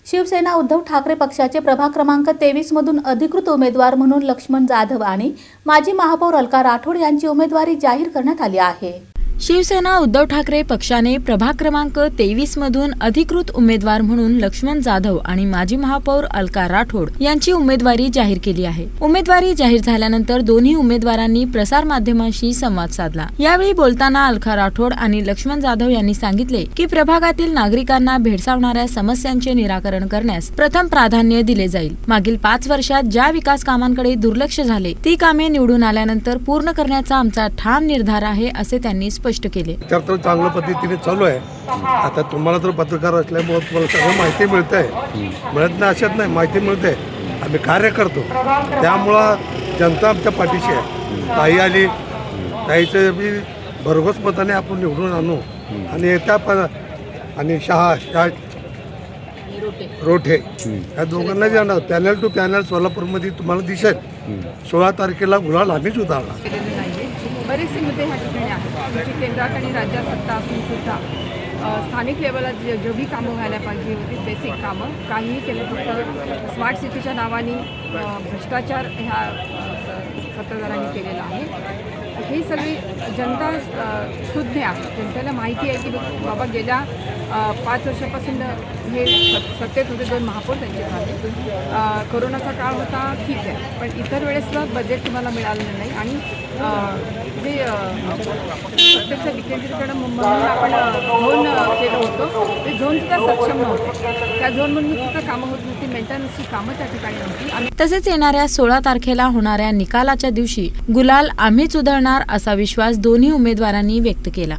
शिवसेना उद्धव ठाकरे पक्षाचे प्रभाग क्रमांक 23 मधून अधिकृत उमेदवार म्हणून लक्ष्मण जाधव आणि माजी महापौर अलका राठोड यांची उमेदवारी जाहीर करण्यात आली आहे। शिवसेना उद्धव ठाकरे पक्षाने प्रभाग क्रमांक 23 मधून अधिकृत उमेदवार म्हणून लक्ष्मण जाधव आणि माजी महापौर अलका राठोड यांची उमेदवारी जाहीर केली आहे। उमेदवारी जाहीर झाल्यानंतर दोन्ही उमेदवारांनी प्रसार माध्यमांशी संवाद साधला। यावेळी बोलताना अलका राठोड आणि लक्ष्मण जाधव यांनी सांगितले की प्रभागातील नागरिकांना भेडसावणाऱ्या समस्यांचे निराकरण करण्यास प्रथम प्राधान्य दिले जाईल। मागील 5 वर्षात ज्या विकास कामांकडे दुर्लक्ष झाले ती कामे निवडून आल्यानंतर पूर्ण करण्याचा आमचा ठाम निर्धार आहे, असे त्यांनी स्पष्ट केले। तर चांगल्या पद्धतीने चालू आहे। आता तुम्हाला तर पत्रकार असल्यामुळे तुम्हाला सगळं माहिती मिळते आहे, मिळत नाही अशात नाही, माहिती मिळते। आम्ही कार्य करतो, त्यामुळं जनता आमच्या पाठीशी आहे। ताई आली, ताईचं बी भरघोस मताने आपण निवडून आणू आणि येत्या आणि शहा रोठे या दोघांना जाणार पॅनल टू पॅनल सोलापूरमध्ये तुम्हाला दिसेल। 16 तारखेला गुलाल आम्हीच उधळला। बरेचसे मुद्दे ह्या ठिकाणी आहेत, जी केंद्रात आणि राज्यात सत्ता असून सुद्धा स्थानिक लेवलला जेवढी कामं व्हायला पाहिजे होती बेसिक कामं काहीही केले, फक्त स्मार्ट सिटीच्या नावाने भ्रष्टाचार ह्या सत्ताधाऱ्यांनी केलेला आहे। ही सगळी जनता सुज्ञ आहे, जनतेला माहिती आहे की बाबा गेल्या 5 वर्षापासून हे सत्तेत होते, 2 महापौर त्यांचे झाले। कोरोनाचा काळ होता, ठीक आहे, पण इतर वेळेसला बजेट तुम्हाला मिळालेलं नाही आणि जे प्रत्यक्ष विकेंद्रीकरण म्हणून आपण झोन केलं होतं ते झोनसुद्धा सक्षम नव्हते। त्या झोनमधून सुद्धा कामं होत नव्हती, मेंटेनन्सची कामं त्या ठिकाणी नव्हती। तसेच येणाऱ्या 16 तारखेला होणाऱ्या निकालाच्या दिवशी गुलाल आम्हीच उधळणार असा विश्वास दोन्ही उमेदवारांनी व्यक्त केला।